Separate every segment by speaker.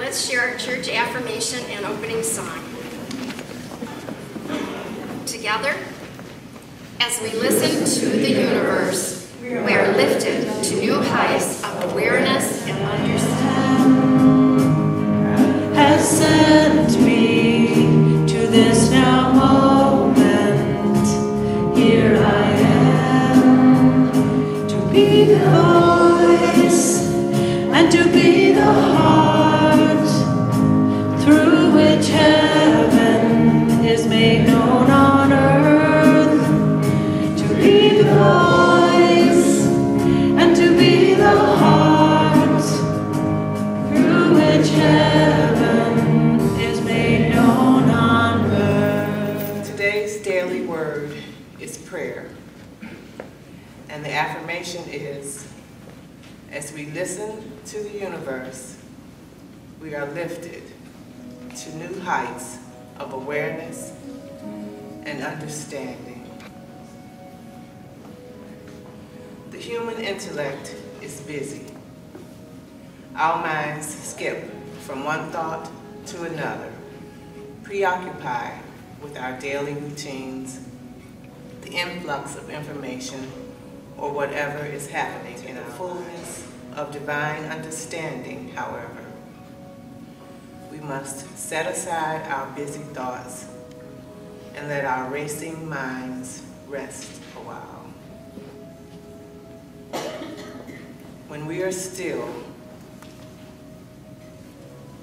Speaker 1: let's share our church affirmation and opening song. Together, as we listen to the universe, we are lifted to new heights of awareness and understanding.
Speaker 2: Has sent me to this now moment. Here I am to be the voice and to be the heart through which heaven is made known on earth. To be the voice and to be the heart through which heaven is made known on earth.
Speaker 3: Today's daily word is prayer, and the affirmation is, as we listen to the universe, we are lifted to new heights of awareness and understanding. The human intellect is busy. Our minds skip from one thought to another, preoccupied with our daily routines, the influx of information, or whatever is happening in our fullness of divine understanding. However, we must set aside our busy thoughts and let our racing minds rest a while. When we are still,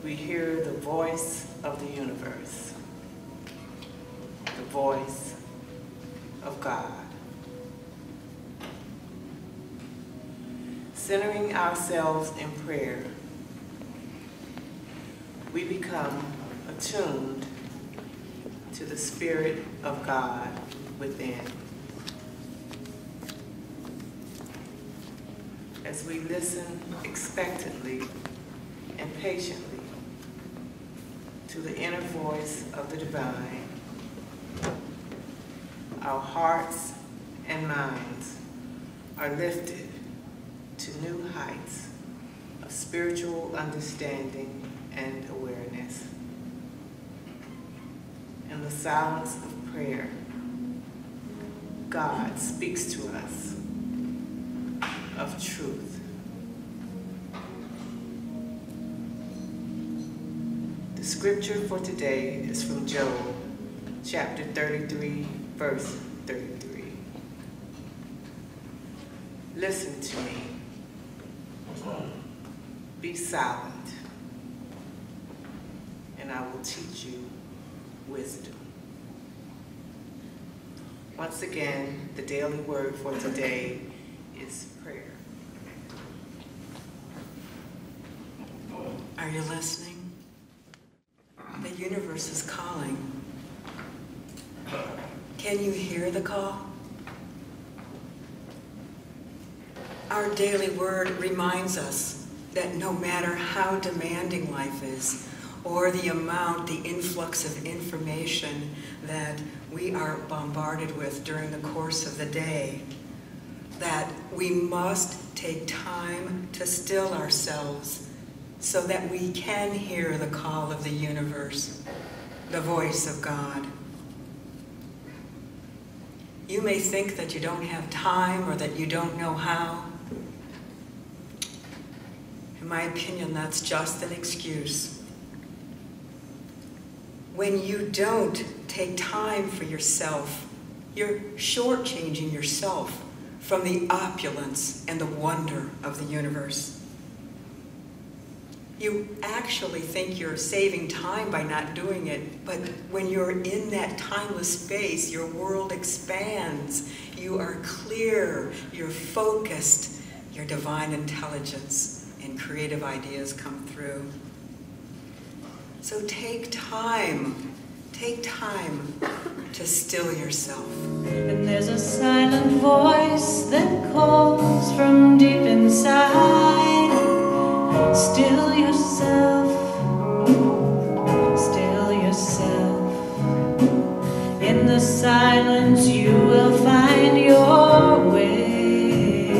Speaker 3: we hear the voice of the universe, the voice of God. Centering ourselves in prayer, we become attuned to the Spirit of God within. As we listen expectantly and patiently to the inner voice of the divine, our hearts and minds are lifted to new heights of spiritual understanding and awareness. In the silence of prayer, God speaks to us of truth. The scripture for today is from Job, chapter 33, verse 33. Listen to me. Be silent, and I will teach you wisdom. Once again, the daily word for today is prayer.
Speaker 4: Are you listening? The universe is calling. Can you hear the call? Our daily word reminds us that no matter how demanding life is, or the amount, the influx of information that we are bombarded with during the course of the day, that we must take time to still ourselves so that we can hear the call of the universe, the voice of God. You may think that you don't have time or that you don't know how. In my opinion, that's just an excuse. When you don't take time for yourself, you're shortchanging yourself from the opulence and the wonder of the universe. You actually think you're saving time by not doing it, but when you're in that timeless space, your world expands. You are clear, you're focused, your divine intelligence and creative ideas come through. So take time to still yourself.
Speaker 2: And there's a silent voice that calls from deep inside. Still yourself, still yourself. In the silence you will find your way.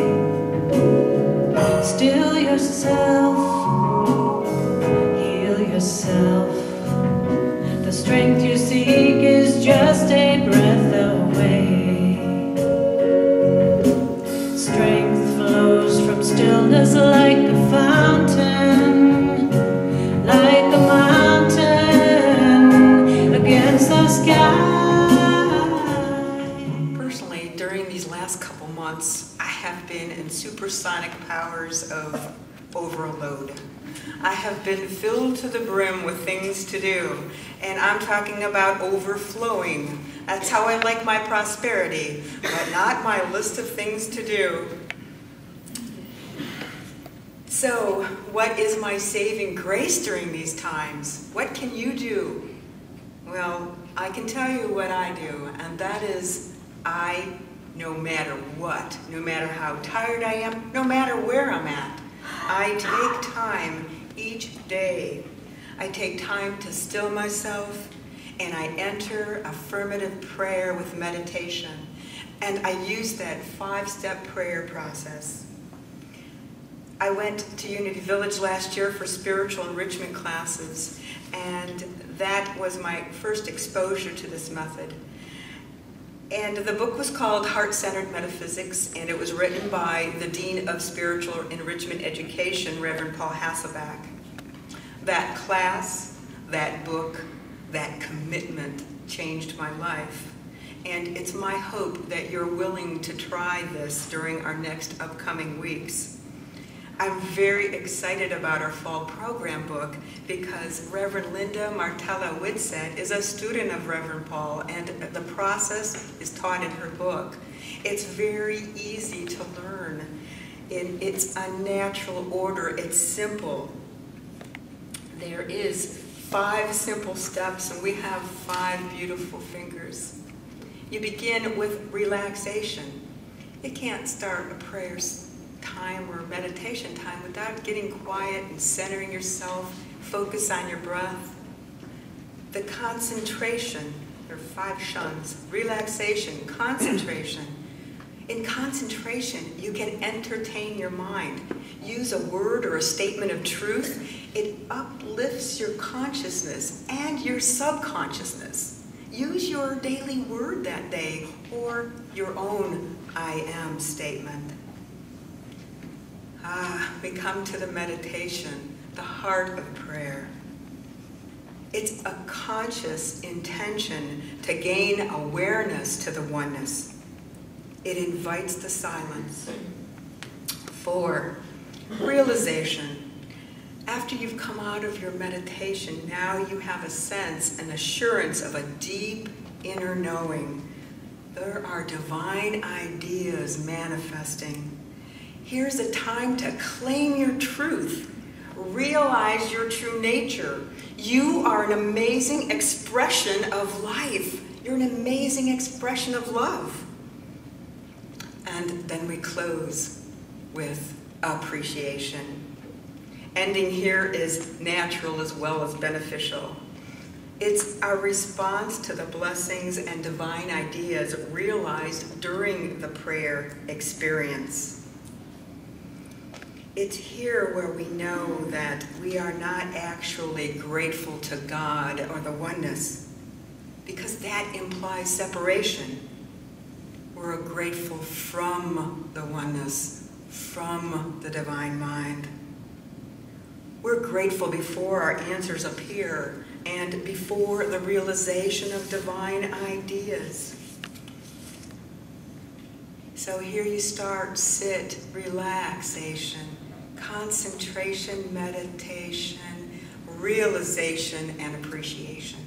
Speaker 2: Still yourself, heal strength you seek is just a breath away. Strength flows from stillness like a fountain, like a mountain against the sky.
Speaker 4: Personally, during these last couple months, I have been in supersonic powers of overload. I have been filled to the brim with things to do, and I'm talking about overflowing. That's how I like my prosperity, but not my list of things to do. So, what is my saving grace during these times? What can you do? Well, I can tell you what I do, and that is no matter what, no matter how tired I am, no matter where I'm at, I take time each day. I take time to still myself, and I enter affirmative prayer with meditation. And I use that 5-step prayer process. I went to Unity Village last year for spiritual enrichment classes, and that was my first exposure to this method. And the book was called Heart-Centered Metaphysics, and it was written by the Dean of Spiritual Enrichment Education, Reverend Paul Hasselback. That class, that book, that commitment changed my life. And it's my hope that you're willing to try this during our next upcoming weeks. I'm very excited about our fall program book because Reverend Linda Martella Whitsett is a student of Reverend Paul, and the process is taught in her book. It's very easy to learn. It's a natural order. It's simple. There is 5 simple steps, and we have 5 beautiful fingers. You begin with relaxation. You can't start a prayer time or meditation time without getting quiet and centering yourself. Focus on your breath. The concentration, there are 5 shuns. Relaxation, concentration. In concentration, you can entertain your mind. Use a word or a statement of truth. It uplifts your consciousness and your subconsciousness. Use your daily word that day or your own I am statement. We come to the meditation, the heart of prayer. It's a conscious intention to gain awareness to the oneness. It invites the silence. 4, realization. After you've come out of your meditation, now you have a sense, an assurance of a deep inner knowing. There are divine ideas manifesting. Here's a time to claim your truth. Realize your true nature. You are an amazing expression of life. You're an amazing expression of love. And then we close with appreciation. Ending here is natural as well as beneficial. It's our response to the blessings and divine ideas realized during the prayer experience. It's here where we know that we are not actually grateful to God or the oneness, because that implies separation. We're grateful from the oneness, from the divine mind. We're grateful before our answers appear and before the realization of divine ideas. So here you start, sit, relaxation, concentration, meditation, realization, and appreciation.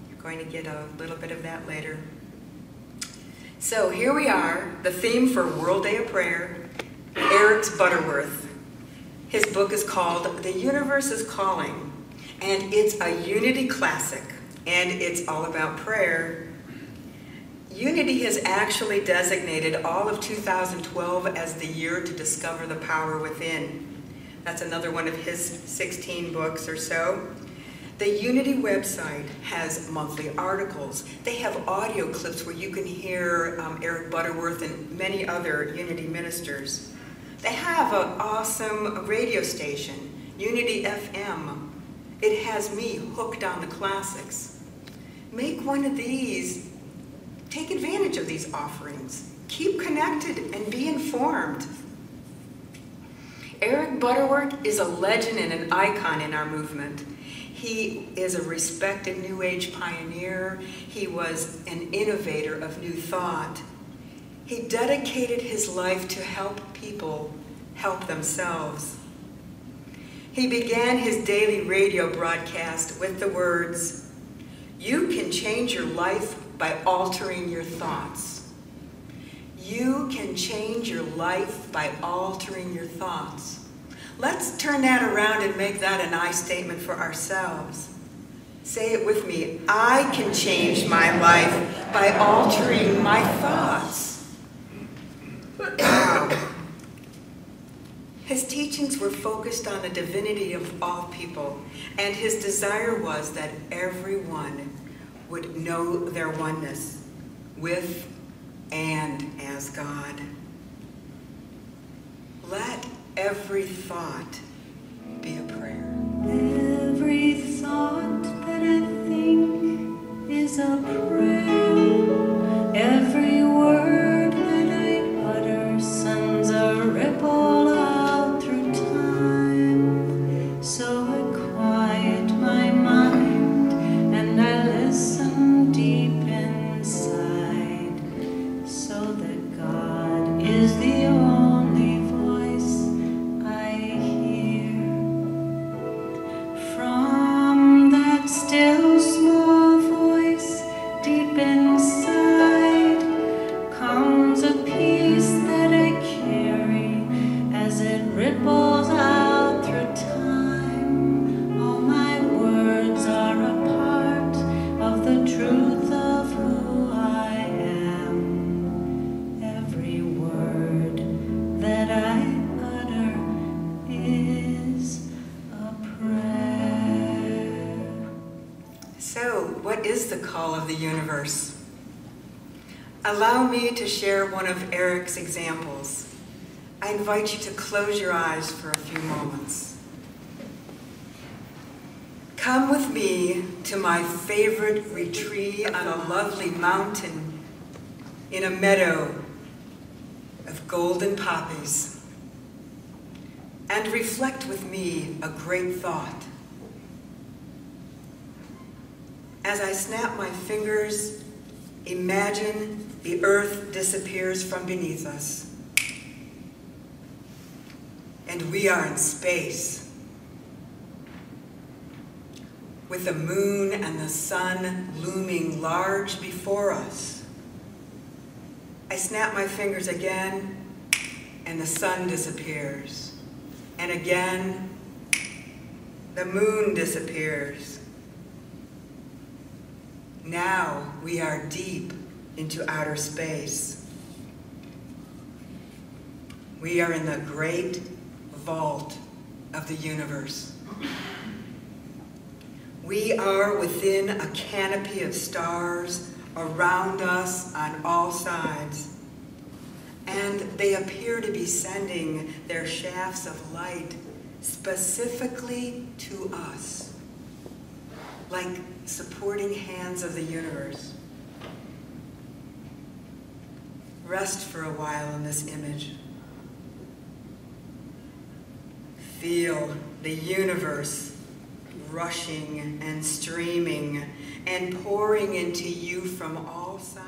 Speaker 4: You're going to get a little bit of that later. So here we are, the theme for World Day of Prayer, Eric Butterworth. His book is called The Universe is Calling, and it's a Unity classic, and it's all about prayer. Unity has actually designated all of 2012 as the year to discover the power within. That's another one of his 16 books or so. The Unity website has monthly articles. They have audio clips where you can hear Eric Butterworth and many other Unity ministers. They have an awesome radio station, Unity FM, It has me hooked on the classics. Make one of these. Take advantage of these offerings. Keep connected and be informed. Eric Butterworth is a legend and an icon in our movement. He is a respected New Age pioneer. He was an innovator of new thought. He dedicated his life to help people help themselves. He began his daily radio broadcast with the words, "You can change your life by altering your thoughts." You can change your life by altering your thoughts. Let's turn that around and make that an I statement for ourselves. Say it with me. I can change my life by altering my thoughts. Wow. His teachings were focused on the divinity of all people, and his desire was that everyone would know their oneness with and as God. Let every thought be a prayer.
Speaker 2: Every thought that I think is a prayer. Every word that I utter sends a ripple out through time. So I quiet my mind and I listen deep inside, so that God is the only voice I hear. From that still small voice deep inside comes a peace that I carry as it ripples out through time. All my words are a part of the truth of who I am. Every word that I utter is a prayer.
Speaker 4: So, what is the call of the universe? Allow me to share one of Eric's examples. I invite you to close your eyes for a few moments. Come with me to my favorite retreat on a lovely mountain in a meadow of golden poppies, and reflect with me a great thought. As I snap my fingers, imagine the earth disappears from beneath us, and we are in space, with the moon and the sun looming large before us. I snap my fingers again, and the sun disappears. And again, the moon disappears. Now we are deep into outer space. We are in the great vault of the universe. We are within a canopy of stars around us on all sides, and they appear to be sending their shafts of light specifically to us, like supporting hands of the universe. Rest for a while in this image. Feel the universe rushing and streaming and pouring into you from all sides.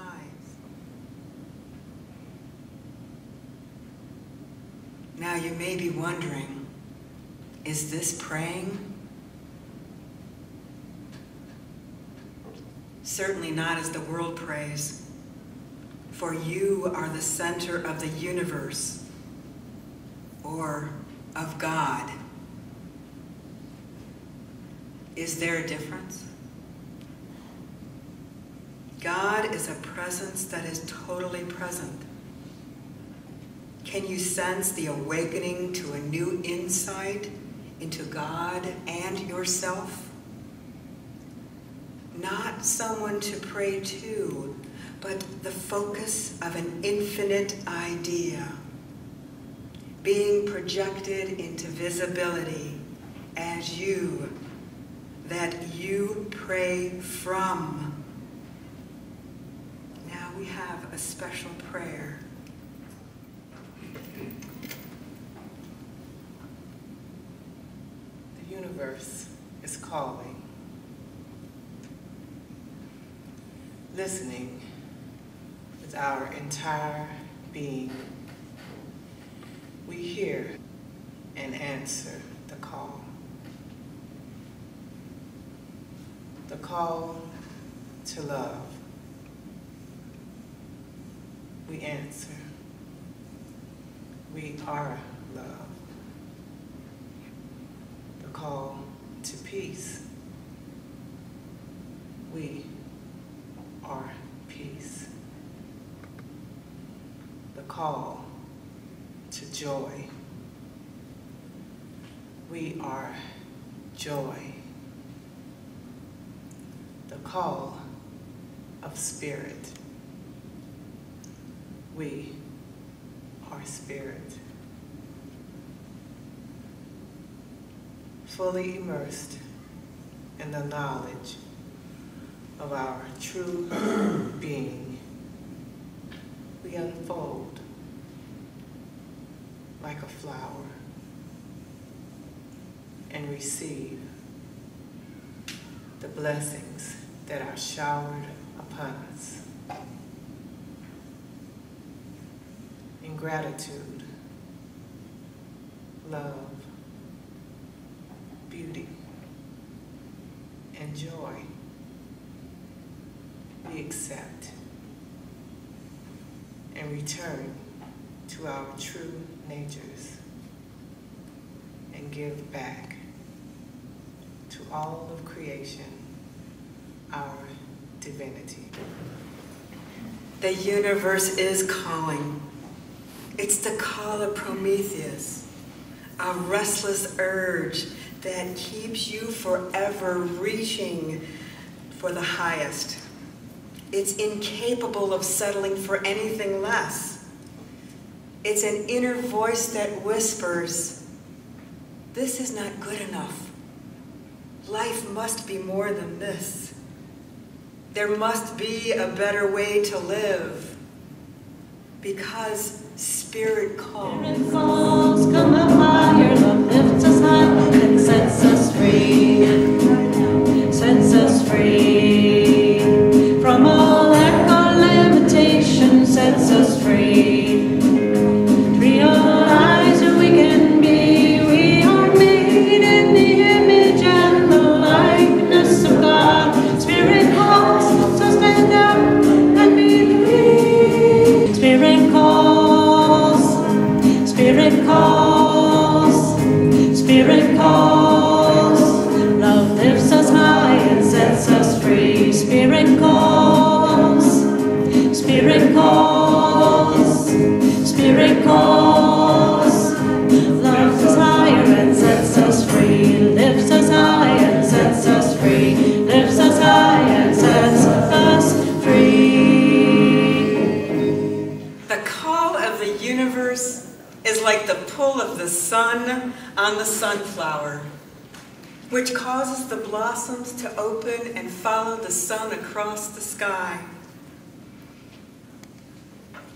Speaker 4: Now you may be wondering, is this praying? Certainly not as the world prays, for you are the center of the universe, or of God. Is there a difference? God is a presence that is totally present. Can you sense the awakening to a new insight into God and yourself? Not someone to pray to, but the focus of an infinite idea, being projected into visibility as you that you pray from. Now we have a special prayer.
Speaker 3: The universe is calling. Listening with our entire being, we hear and answer the call. The call to love. We answer. We are love. The call to peace. We are peace. The call to joy. We are joy. The call of spirit. We are spirit. Fully immersed in the knowledge of our true being, we unfold like a flower and receive the blessings that are showered upon us. In gratitude, love, beauty, and joy, we accept and return to our true natures and give back to all of creation our divinity.
Speaker 4: The universe is calling. It's the call of Prometheus, a restless urge that keeps you forever reaching for the highest. It's incapable of settling for anything less. It's an inner voice that whispers, "This is not good enough. Life must be more than this. There must be a better way to live." Because Spirit calls.
Speaker 2: Spirit calls, come up higher, love lifts us high and sets us free. Sets us free. From all lack or limitation, sets us free. To realize who we can be, we are made in the image and the likeness of God. Spirit calls, so stand up and believe. Spirit calls, Spirit calls, Spirit calls. Love lifts us high and sets us free. Spirit calls, Spirit calls, Spirit calls. Lifts us higher and sets us free. Lifts us high and sets us free. Lifts us high and sets us free.
Speaker 4: The call of the universe is like the pull of the sun on the sunflower, which causes the blossoms to open and follow the sun across the sky.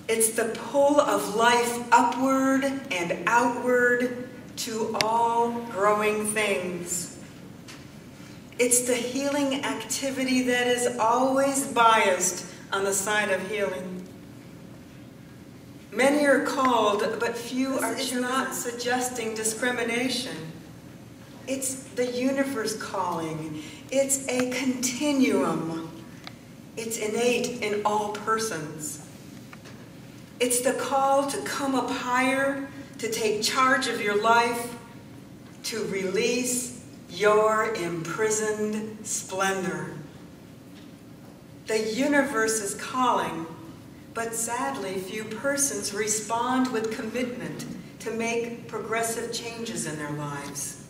Speaker 4: It's the pull of life upward and outward to all growing things. It's the healing activity that is always biased on the side of healing. Many are called, but few are chosen. It's not suggesting discrimination. It's the universe calling. It's a continuum. It's innate in all persons. It's the call to come up higher, to take charge of your life, to release your imprisoned splendor. The universe is calling, but sadly, few persons respond with commitment to make progressive changes in their lives.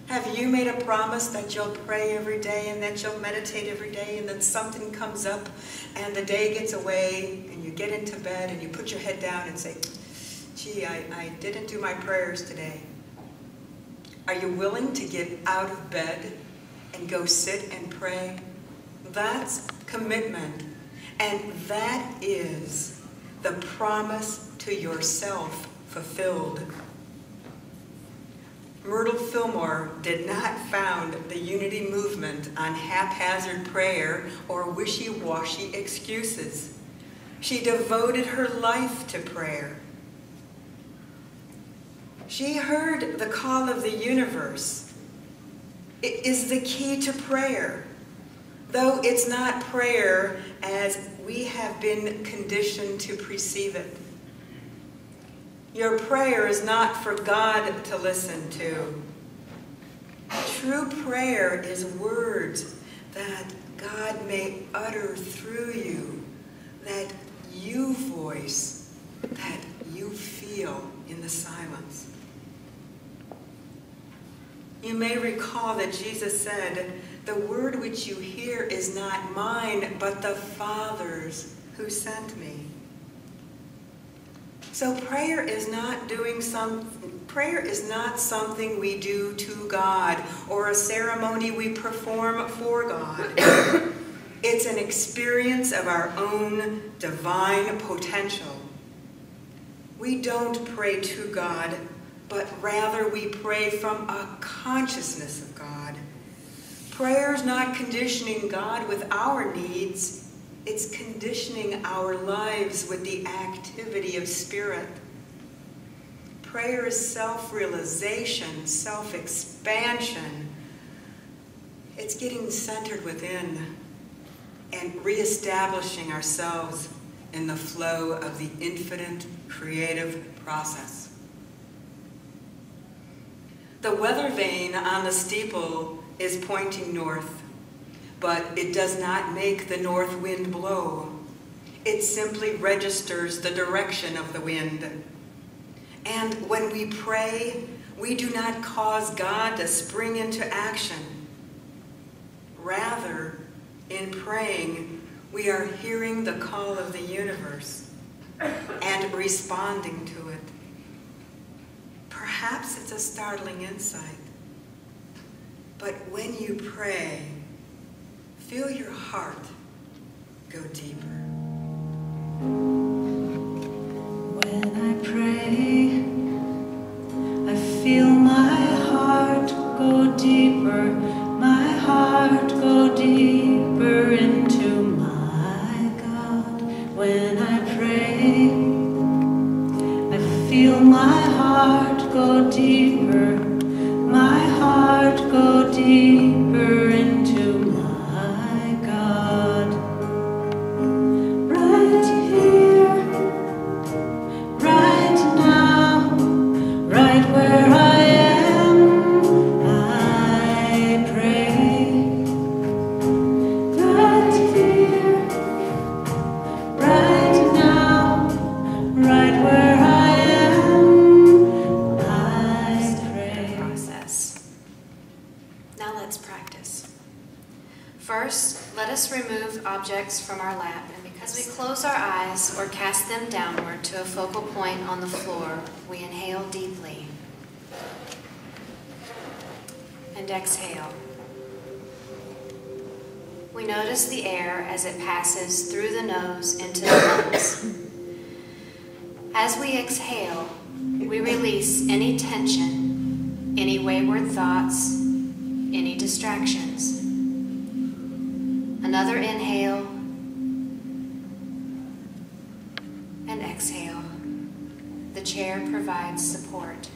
Speaker 4: Have you made a promise that you'll pray every day and that you'll meditate every day, and then something comes up and the day gets away and you get into bed and you put your head down and say, gee, I didn't do my prayers today. Are you willing to get out of bed and go sit and pray? That's commitment. And that is the promise to yourself fulfilled. Myrtle Fillmore did not found the unity movement on haphazard prayer or wishy-washy excuses. She devoted her life to prayer. She heard the call of the universe. It is the key to prayer, though it's not prayer as we have been conditioned to perceive it. Your prayer is not for God to listen to. True prayer is words that God may utter through you, that you voice, that you feel in the silence. You may recall that Jesus said, "The word which you hear is not mine, but the Father's who sent me." So prayer is not something we do to God or a ceremony we perform for God. It's an experience of our own divine potential. We don't pray to God, but rather we pray from a consciousness of God. Prayer is not conditioning God with our needs. It's conditioning our lives with the activity of spirit. Prayer is self-realization, self-expansion. It's getting centered within and reestablishing ourselves in the flow of the infinite creative process. The weather vane on the steeple is pointing north, but it does not make the north wind blow. It simply registers the direction of the wind. And when we pray, we do not cause God to spring into action. Rather, in praying, we are hearing the call of the universe and responding to it. Perhaps it's a startling insight, but when you pray, feel your heart go deeper.
Speaker 2: When I pray, I feel my heart go deeper, my heart go deeper into my God. When I pray, I feel my heart go deeper, my heart go deeper into my God. Right here, right now, right where I am, I pray. Right here, right now, right where I am, I pray.
Speaker 1: Process. Now let's practice. First, let us remove objects from our lap, and as we close our eyes or cast them downward to a focal point on the floor, we inhale deeply and exhale. We notice the air as it passes through the nose into the lungs. As we exhale, we release any tension, any wayward thoughts, any distractions. Another inhale and exhale. The chair provides support.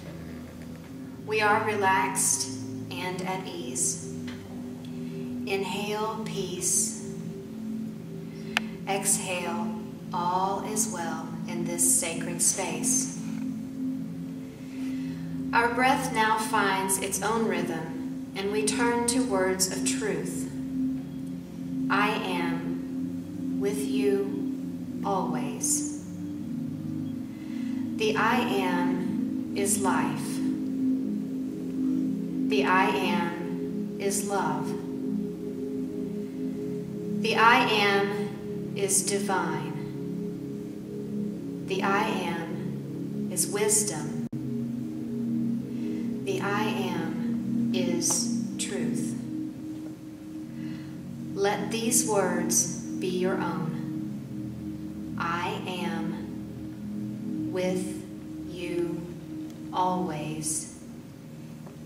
Speaker 1: We are relaxed and at ease. Inhale, peace. Exhale, all is well in this sacred space. Our breath now finds its own rhythm, and we turn to words of truth. I am with you always. The I am is life. The I am is love. The I am is divine. The I am is wisdom. The I am Let these words be your own. I am with you always,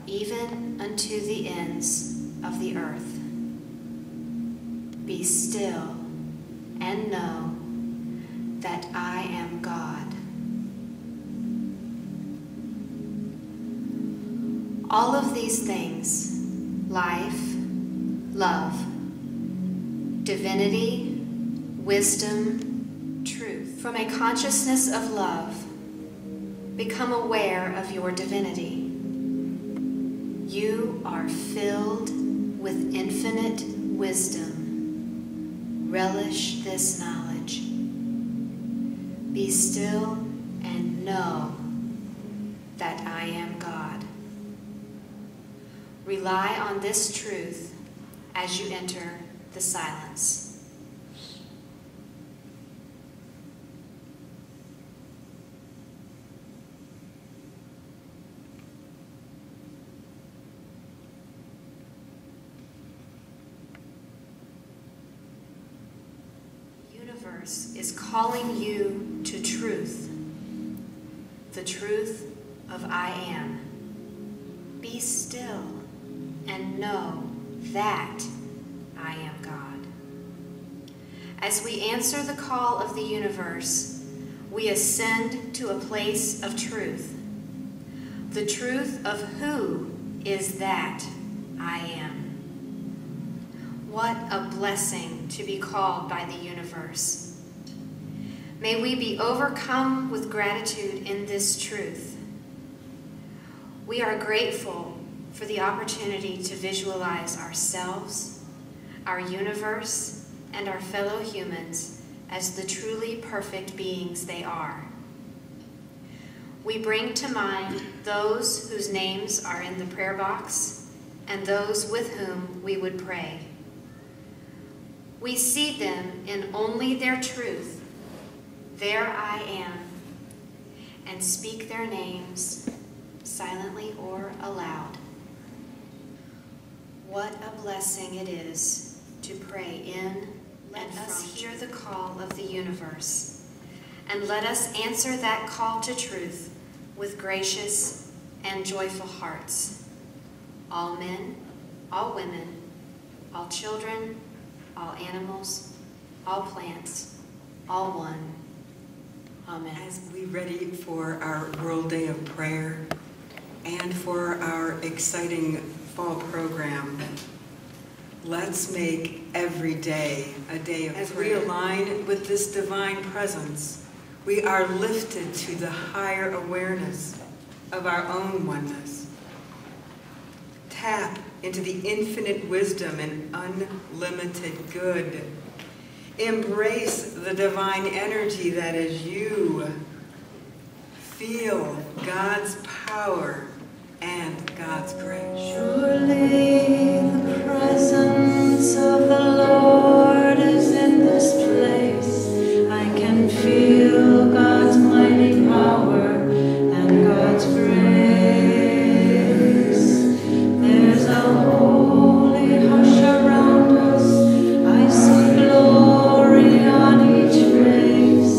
Speaker 1: even unto the ends of the earth. Be still and know that I am God. All of these things, life, love, divinity, wisdom, truth, from a consciousness of love, become aware of your divinity. You are filled with infinite wisdom. Relish this knowledge. Be still and know that I am God. Rely on this truth as you enter the silence. The universe is calling you to truth, the truth of I am. Be still and know that I am God. As we answer the call of the universe, we ascend to a place of truth. The truth of who is that I am. What a blessing to be called by the universe. May we be overcome with gratitude in this truth. We are grateful for the opportunity to visualize ourselves, our universe, and our fellow humans as the truly perfect beings they are. We bring to mind those whose names are in the prayer box and those with whom we would pray. We see them in only their truth, their I am, and speak their names silently or aloud. What a blessing it is to pray in. Let us hear the call of the universe, and let us answer that call to truth with gracious and joyful hearts. All men, all women, all children, all animals, all plants, all one. Amen.
Speaker 4: As we ready for our World Day of Prayer and for our exciting fall program, let's make every day a day of prayer. As we align with this divine presence, we are lifted to the higher awareness of our own oneness. Tap into the infinite wisdom and unlimited good. Embrace the divine energy that is you. Feel God's power and God's grace.
Speaker 2: Surely the presence of the Lord is in this place. I can feel God's mighty power and God's grace. There's a holy hush around us. I see glory on each face.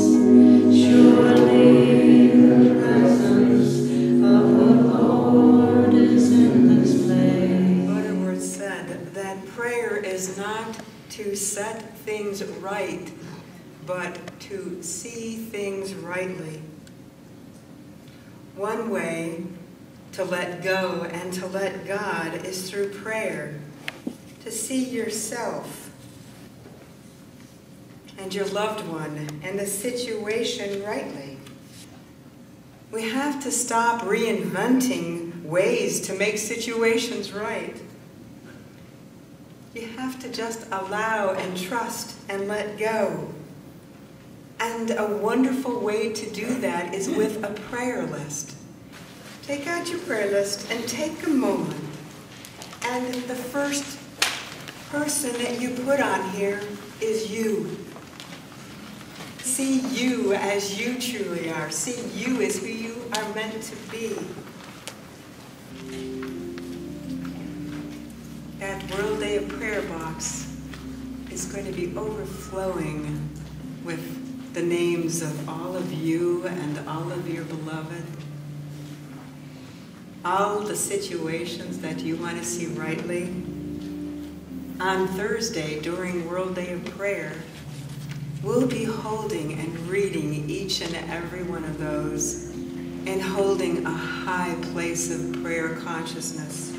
Speaker 2: Surely the presence of the Lord is in this place.
Speaker 4: Butterworth said that prayer is not to set things right, but to see things rightly. One way to let go and to let God is through prayer, to see yourself and your loved one and the situation rightly. We have to stop reinventing ways to make situations right. You have to just allow and trust and let go. And a wonderful way to do that is with a prayer list. Take out your prayer list and take a moment. And the first person that you put on here is you. See you as you truly are. See you as who you are meant to be. That World Day of Prayer box is going to be overflowing with the names of all of you and all of your beloved. All the situations that you want to see rightly. On Thursday, during World Day of Prayer, we'll be holding and reading each and every one of those and holding a high place of prayer consciousness.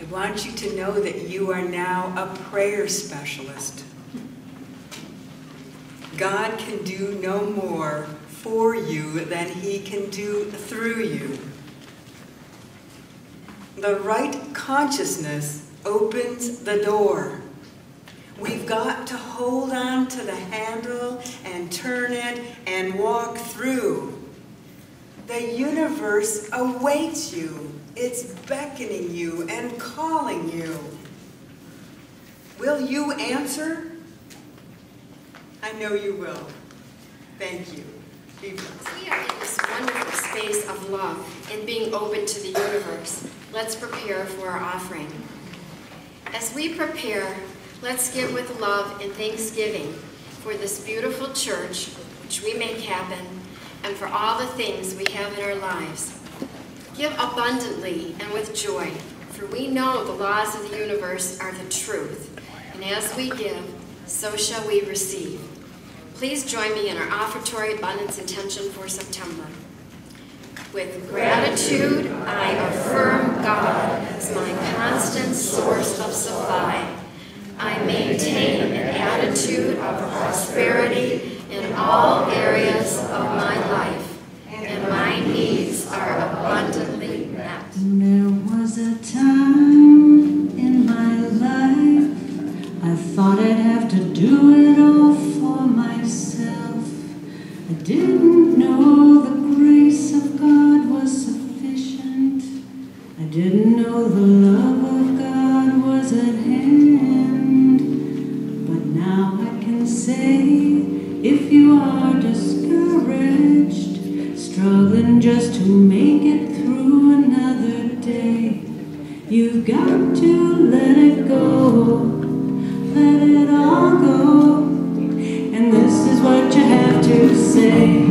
Speaker 4: I want you to know that you are now a prayer specialist. God can do no more for you than He can do through you. The right consciousness opens the door. We've got to hold on to the handle and turn it and walk through. The universe awaits you. It's beckoning you and calling you. Will you answer? I know you will. Thank you. Be blessed.
Speaker 5: We are in this wonderful space of love and being open to the universe. Let's prepare for our offering. As we prepare, let's give with love and thanksgiving for this beautiful church, which we make happen, and for all the things we have in our lives. Give abundantly and with joy, for we know the laws of the universe are the truth, and as we give, so shall we receive. Please join me in our offertory abundance intention for September. With gratitude, I affirm God as my constant source of supply. I maintain an attitude of prosperity in all areas of my life, and my needs are abundantly met.
Speaker 2: There was a time in my life I thought I'd have to do it all for myself. I didn't know the grace of God was sufficient. I didn't know the love of God was at hand. But now I can say, if you are discouraged, struggling just to make it through another day, you've got to let it go. Let it all go. And this is what you have to say.